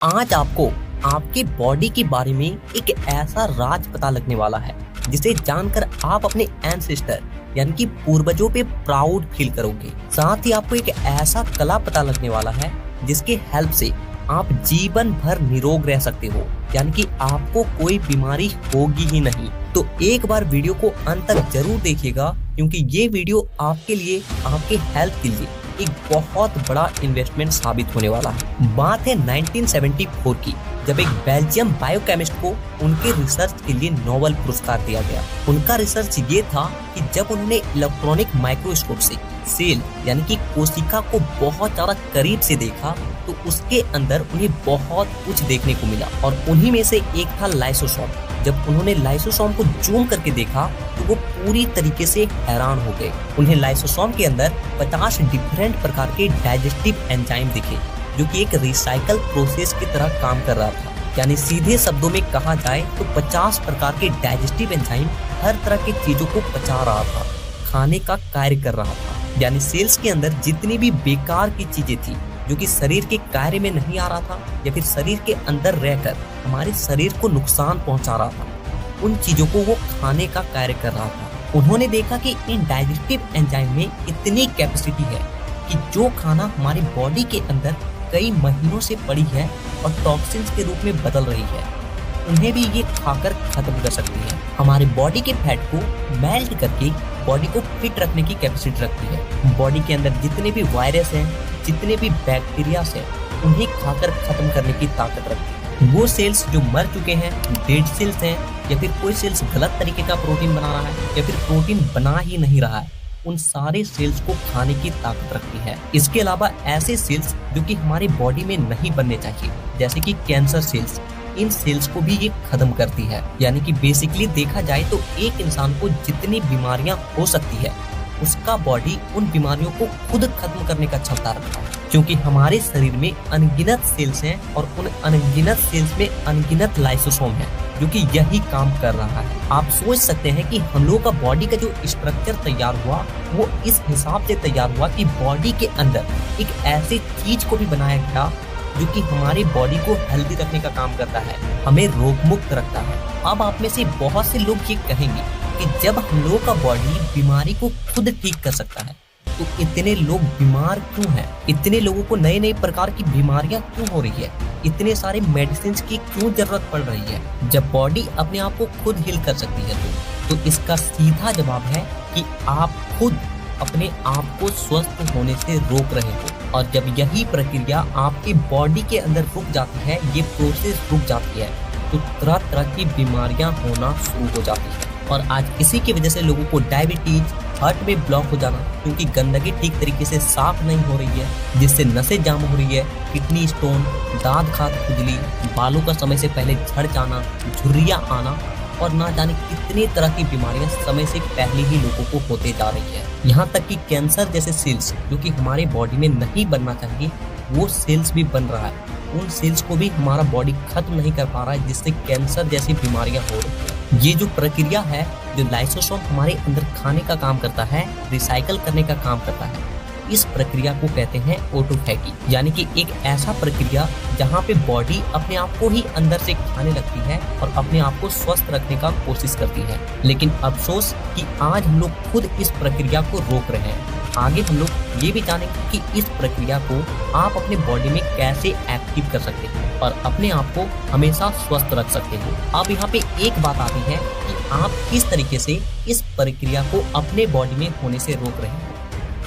आज आपको आपके बॉडी के बारे में एक ऐसा राज पता लगने वाला है जिसे जानकर आप अपने एंसेस्टर यानी कि पूर्वजों पे प्राउड फील करोगे। साथ ही आपको एक ऐसा कला पता लगने वाला है जिसके हेल्प से आप जीवन भर निरोग रह सकते हो, यानी कि आपको कोई बीमारी होगी ही नहीं। तो एक बार वीडियो को अंत तक जरूर देखिएगा, क्योंकि ये वीडियो आपके लिए, आपके हेल्थ के लिए एक बहुत बड़ा इन्वेस्टमेंट साबित होने वाला है। बात है 1974 की, जब एक बेल्जियम बायोकेमिस्ट को उनके रिसर्च के लिए नोबेल पुरस्कार दिया गया। उनका रिसर्च ये था कि जब उन्होंने इलेक्ट्रॉनिक माइक्रोस्कोप से सेल यानी कि कोशिका को बहुत ज्यादा करीब से देखा तो उसके अंदर उन्हें बहुत कुछ देखने को मिला, और उन्हीं में से एक था लाइसोसोम। जब उन्होंने लाइसोसोम को जूम करके देखा तो वो पूरी तरीके से हैरान हो गए। उन्हें लाइसोसोम के अंदर 50 डिफरेंट प्रकार के डाइजेस्टिव एंजाइम दिखे, जो कि एक रिसाइकल प्रोसेस की तरह काम कर रहा था। यानी सीधे शब्दों में कहा जाए तो 50 प्रकार के डाइजेस्टिव एंजाइम हर तरह की चीजों को पचा रहा था, खाने का कार्य कर रहा था। यानी सेल्स के अंदर जितनी भी बेकार की चीजें थी जो कि शरीर के कार्य में नहीं आ रहा था या फिर शरीर के अंदर रहकर हमारे शरीर को नुकसान पहुंचा रहा था, उन चीजों को वो खाने का कार्य कर रहा था। उन्होंने देखा कि इन डाइजेस्टिव एंजाइम में इतनी कैपेसिटी है कि जो खाना हमारी बॉडी के अंदर कई महीनों से पड़ी है और टॉक्सिन्स के रूप में बदल रही है, उन्हें भी ये खाकर खत्म कर सकती है। हमारे बॉडी के फैट को मेल्ट करके बॉडी को फिट रखने की कैपेसिटी रखती है। बॉडी के अंदर जितने भी वायरस हैं, जितने भी बैक्टीरिया हैं, उन्हें खाकर खत्म करने की ताकत रखती है। वो सेल्स जो मर चुके हैं, डेड सेल्स हैं, या फिर कोई सेल्स गलत तरीके का प्रोटीन बना रहा है या फिर प्रोटीन बना ही नहीं रहा है, उन सारे सेल्स को खाने की ताकत रखती है। इसके अलावा ऐसे सेल्स जो कि हमारी बॉडी में नहीं बनने चाहिए, जैसे कि कैंसर सेल्स, इन सेल्स को भी ये खत्म करती है। यानी कि बेसिकली देखा जाए तो एक इंसान को जितनी बीमारियां हो सकती है, उसका बॉडी उन बीमारियों को खुद खत्म करने का क्षमता रखता है, क्योंकि हमारे शरीर में अनगिनत सेल्स हैं और उन अनगिनत सेल्स में अनगिनत लाइसोसोम है जो कि यही काम कर रहा है। आप सोच सकते हैं कि हम लोगों का बॉडी का जो स्ट्रक्चर तैयार हुआ वो इस हिसाब से तैयार हुआ कि बॉडी के अंदर एक ऐसी चीज को भी बनाया गया जो कि हमारी बॉडी को हेल्दी रखने का काम करता है, हमें रोग मुक्त रखता है। अब आप में से बहुत से लोग ये कहेंगे कि जब हम लोगों का बॉडी बीमारी को खुद ठीक कर सकता है तो इतने लोग बीमार क्यों हैं? इतने लोगों को नए नए प्रकार की बीमारियां क्यों हो रही है? इतने सारे मेडिसिन की क्यों जरूरत पड़ रही है? जब बॉडी अपने आप को खुद हील कर सकती है तो इसका सीधा जवाब है कि आप खुद अपने आप को स्वस्थ होने से रोक रहे हो। और जब यही प्रक्रिया आपकी बॉडी के अंदर रुक जाती है, ये प्रोसेस रुक जाती है, तो तरह तरह की बीमारियां होना शुरू हो जाती है। और आज इसी की वजह से लोगों को डायबिटीज, हार्ट में ब्लॉक हो जाना, क्योंकि गंदगी ठीक तरीके से साफ नहीं हो रही है, जिससे नसें जाम हो रही है, किडनी स्टोन, दांत खाद खुजली, बालों का समय से पहले झड़ जाना, झुर्रियां आना और ना जाने कितनी तरह की बीमारियां समय से पहले ही लोगों को होते जा रही है। यहाँ तक कि कैंसर जैसे सेल्स जो कि हमारे बॉडी में नहीं बनना चाहिए, वो सेल्स भी बन रहा है। उन सेल्स को भी हमारा बॉडी खत्म नहीं कर पा रहा है, जिससे कैंसर जैसी बीमारियां हो रही है। ये जो प्रक्रिया है, जो लाइसोसोम हमारे अंदर खाने का काम करता है, रिसाइकल करने का काम करता है, इस प्रक्रिया को कहते हैं ऑटोफैगी। यानी कि एक ऐसा प्रक्रिया जहाँ पे बॉडी अपने आप को ही अंदर से खाने लगती है और अपने आप को स्वस्थ रखने का कोशिश करती है। लेकिन अफसोस कि आज हम लोग खुद इस प्रक्रिया को रोक रहे हैं। आगे हम लोग ये भी जानेंगे कि इस प्रक्रिया को आप अपने बॉडी में कैसे एक्टिव कर सकते हैं और अपने आप को हमेशा स्वस्थ रख सकते हो। अब यहाँ पे एक बात आती है कि आप किस तरीके से इस प्रक्रिया को अपने बॉडी में होने से रोक रहे हो।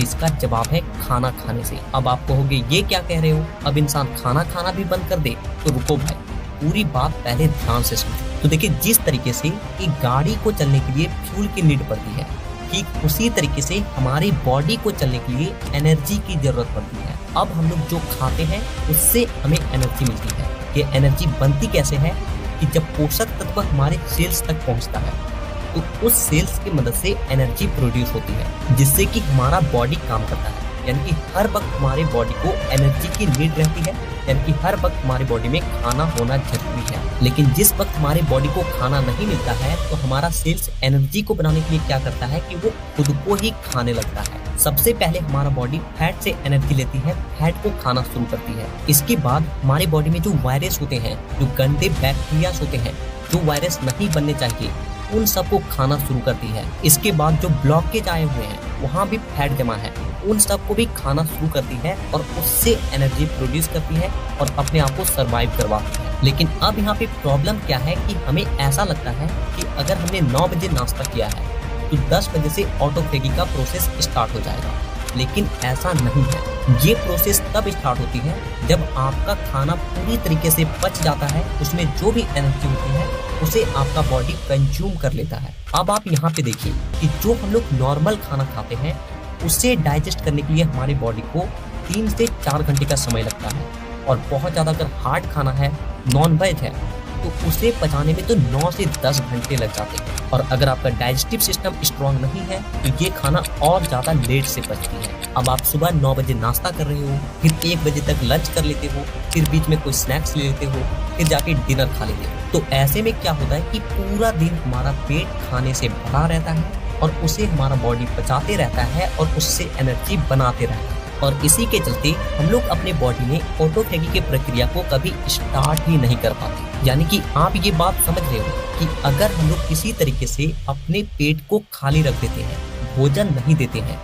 इसका जवाब है खाना खाने से। अब आप कहोगे ये क्या कह रहे हो, अब इंसान खाना खाना भी बंद कर दे? तो रुको भाई, पूरी बात पहले ध्यान से सुनो। तो देखिए, जिस तरीके से एक गाड़ी को चलने के लिए फ्यूल की नीड पड़ती है, ठीक उसी तरीके से हमारी बॉडी को चलने के लिए एनर्जी की जरूरत पड़ती है। अब हम लोग जो खाते हैं उससे हमें एनर्जी मिलती है। ये एनर्जी बनती कैसे है कि जब पोषक तत्व हमारे सेल्स तक पहुंचता है तो उस सेल्स की मदद से एनर्जी प्रोड्यूस होती है, जिससे कि हमारा बॉडी काम करता है। यानी कि हर वक्त हमारे बॉडी को एनर्जी की नीड रहती है, यानी कि हर वक्त हमारी बॉडी में खाना होना जरूरी है। लेकिन जिस वक्त हमारे बॉडी को खाना नहीं मिलता है तो हमारा सेल्स एनर्जी को बनाने के लिए क्या करता है कि वो खुद को ही खाने लगता है। सबसे पहले हमारा बॉडी फैट से एनर्जी लेती है, फैट को खाना शुरू करती है। इसके बाद हमारे बॉडी में जो वायरस होते हैं, जो गंदे बैक्टीरियाज होते हैं, जो वायरस नहीं बनने चाहिए, उन सबको खाना शुरू करती है। इसके बाद जो ब्लॉकेज आए हुए हैं, वहाँ भी फैट जमा है, उन सबको भी खाना शुरू करती है और उससे एनर्जी प्रोड्यूस करती है और अपने आप को सरवाइव करवाती है। लेकिन अब यहाँ पे प्रॉब्लम क्या है कि हमें ऐसा लगता है कि अगर हमने 9 बजे नाश्ता किया है तो 10 बजे से ऑटोफेगी का प्रोसेस स्टार्ट हो जाएगा, लेकिन ऐसा नहीं है। ये प्रोसेस तब स्टार्ट होती है जब आपका खाना पूरी तरीके से पच जाता है, उसमें जो भी एनर्जी होती है उसे आपका बॉडी कंज्यूम कर लेता है। अब आप यहाँ पे देखिए कि जो हम लोग नॉर्मल खाना खाते हैं उसे डाइजेस्ट करने के लिए हमारी बॉडी को 3 से 4 घंटे का समय लगता है, और बहुत ज़्यादा अगर हार्ड खाना है, नॉन वेज है, तो उसे पचाने में तो 9 से 10 घंटे लग जाते हैं। और अगर आपका डाइजेस्टिव सिस्टम स्ट्रांग नहीं है तो ये खाना और ज़्यादा लेट से पचती है। अब आप सुबह 9 बजे नाश्ता कर रहे हो, फिर 1 बजे तक लंच कर लेते हो, फिर बीच में कोई स्नैक्स ले लेते हो, फिर जाके डिनर खा लेते हो। तो ऐसे में क्या होता है कि पूरा दिन हमारा पेट खाने से भरा रहता है और उसे हमारा बॉडी पचाते रहता है और उससे एनर्जी बनाते रहता है। और इसी के चलते हम लोग अपने बॉडी में ऑटोफेगी की प्रक्रिया को कभी स्टार्ट ही नहीं कर पाते। यानी कि आप ये बात समझ रहे हो कि अगर हम लोग किसी तरीके से अपने पेट को खाली रख देते हैं, भोजन नहीं देते हैं,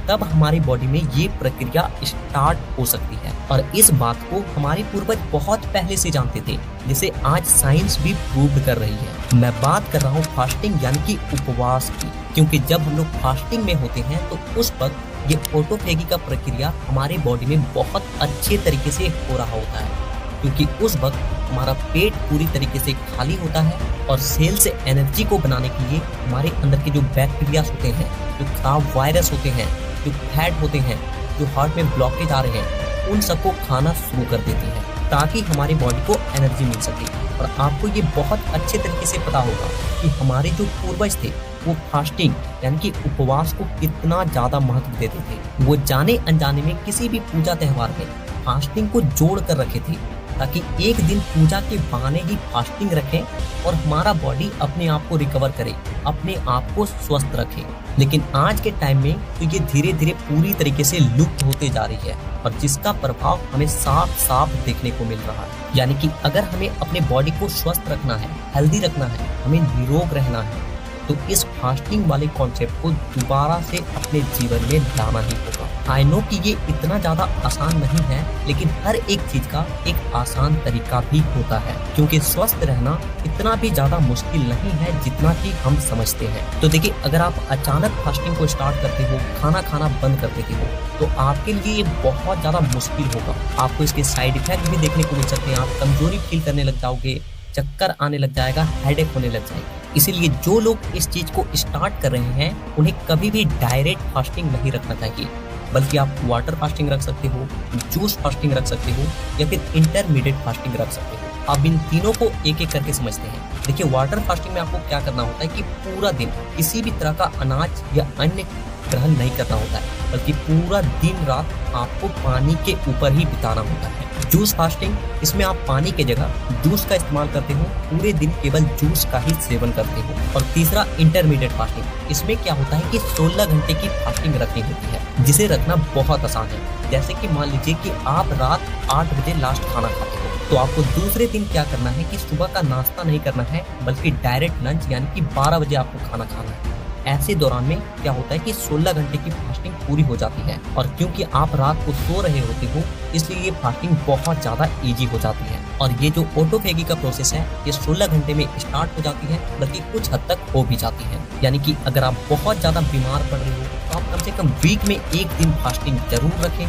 तब हमारी बॉडी में ये प्रक्रिया स्टार्ट हो सकती है। और इस बात को हमारे पूर्वज बहुत पहले से जानते थे, जिसे आज साइंस भी प्रूव कर रही है। मैं बात कर रहा हूँ फास्टिंग यानी कि उपवास की, क्योंकि जब हम लोग फास्टिंग में होते हैं तो उस वक्त ये ऑटोफेगी का प्रक्रिया हमारे बॉडी में बहुत अच्छे तरीके से हो रहा होता है, क्योंकि उस वक्त हमारा पेट पूरी तरीके से खाली होता है और सेल से एनर्जी को बनाने के लिए हमारे अंदर के जो बैक्टीरिया होते हैं, जो खराब वायरस होते हैं, जो फैट होते हैं, जो हार्ट में ब्लॉकेज आ रहे हैं, उन सबको खाना शुरू कर देती है ताकि हमारी बॉडी को एनर्जी मिल सके। और आपको ये बहुत अच्छे तरीके से पता होगा कि हमारे जो पूर्वज थे वो फास्टिंग यानी कि उपवास को कितना ज़्यादा महत्व देते थे। वो जाने अनजाने में किसी भी पूजा त्यौहार में फास्टिंग को जोड़ कर रखे थे, ताकि एक दिन पूजा के बहाने ही फास्टिंग रखें और हमारा बॉडी अपने आप को रिकवर करे, अपने आप को स्वस्थ रखे। लेकिन आज के टाइम में तो ये धीरे धीरे पूरी तरीके से लुप्त होते जा रही है, और जिसका प्रभाव हमें साफ साफ देखने को मिल रहा है। यानी कि अगर हमें अपने बॉडी को स्वस्थ रखना है, हेल्दी रखना है, हमें निरोग रहना है, तो इस फास्टिंग वाले कॉन्सेप्ट को दोबारा से अपने जीवन में लाना ही होगा। आई नो कि ये इतना ज़्यादा आसान नहीं है, लेकिन हर एक चीज़ का एक आसान तरीका भी होता है, क्योंकि स्वस्थ रहना इतना भी ज़्यादा मुश्किल नहीं है जितना कि हम समझते हैं। तो देखिए, अगर आप अचानक फास्टिंग को स्टार्ट करते हो, खाना खाना बंद कर देते हो, तो आपके लिए ये बहुत ज़्यादा मुश्किल होगा। आपको इसके साइड इफेक्ट भी देखने को मिल सकते हैं। आप कमजोरी फील करने लग जाओगे, चक्कर आने लग जाएगा, हेडेक होने लग जाएगा। इसीलिए जो लोग इस चीज को स्टार्ट कर रहे हैं उन्हें कभी भी डायरेक्ट फास्टिंग नहीं रखना चाहिए, बल्कि आप वाटर फास्टिंग रख सकते हो, जूस फास्टिंग रख सकते हो, या फिर इंटरमीडिएट फास्टिंग रख सकते हो। आप इन तीनों को एक एक करके समझते हैं। देखिए, वाटर फास्टिंग में आपको क्या करना होता है कि पूरा दिन किसी भी तरह का अनाज या अन्य ग्रहण नहीं करना होता है, बल्कि पूरा दिन रात आपको पानी के ऊपर ही बिताना होता है। जूस फास्टिंग, इसमें आप पानी के जगह जूस का इस्तेमाल करते हो, पूरे दिन केवल जूस का ही सेवन करते हो। और तीसरा इंटरमीडिएट फास्टिंग, इसमें क्या होता है कि 16 घंटे की फास्टिंग रखनी होती है, जिसे रखना बहुत आसान है। जैसे कि मान लीजिए कि आप रात 8 बजे लास्ट खाना खाते हो, तो आपको दूसरे दिन क्या करना है कि सुबह का नाश्ता नहीं करना है, बल्कि डायरेक्ट लंच यानी कि 12 बजे आपको खाना खाना है। ऐसे दौरान में क्या होता है कि 16 घंटे की फास्टिंग पूरी हो जाती है, और क्योंकि आप रात को सो रहे होते हो, इसलिए ये फास्टिंग बहुत ज़्यादा इजी हो जाती है। और ये जो ऑटोफेगी का प्रोसेस है, ये 16 घंटे में स्टार्ट हो जाती है, बल्कि कुछ हद तक हो भी जाती है। यानी कि अगर आप बहुत ज़्यादा बीमार पड़ रहे हो तो आप कम से कम वीक में एक दिन फास्टिंग जरूर रखें।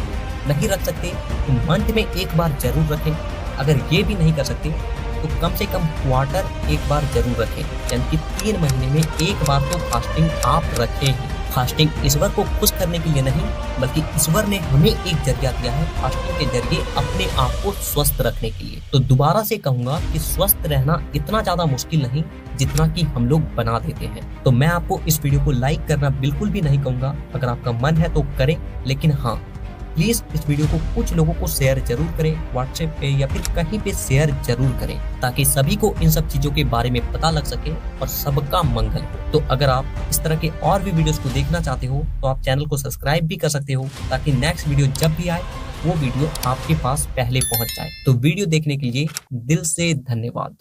नहीं रख सकते तो मंथ में एक बार जरूर रखें। अगर ये भी नहीं कर सकते तो कम से कम क्वार्टर एक बार जरूर रखें, यानी कि 3 महीने में एक बार तो फास्टिंग आप रखें ही। फास्टिंग ईश्वर को खुश करने के लिए नहीं, बल्कि ईश्वर ने हमें एक जरिया दिया है फास्टिंग के जरिए अपने आप को स्वस्थ रखने के लिए। तो दोबारा से कहूंगा कि स्वस्थ रहना इतना ज्यादा मुश्किल नहीं जितना कि हम लोग बना देते हैं। तो मैं आपको इस वीडियो को लाइक करना बिल्कुल भी नहीं कहूंगा। अगर आपका मन है तो करें, लेकिन हाँ, प्लीज इस वीडियो को कुछ लोगों को शेयर जरूर करें, व्हाट्सएप पे या फिर कहीं पे शेयर जरूर करें, ताकि सभी को इन सब चीजों के बारे में पता लग सके और सबका मंगल हो। तो अगर आप इस तरह के और भी वीडियोस को देखना चाहते हो तो आप चैनल को सब्सक्राइब भी कर सकते हो, ताकि नेक्स्ट वीडियो जब भी आए वो वीडियो आपके पास पहले पहुंच जाए। तो वीडियो देखने के लिए दिल से धन्यवाद।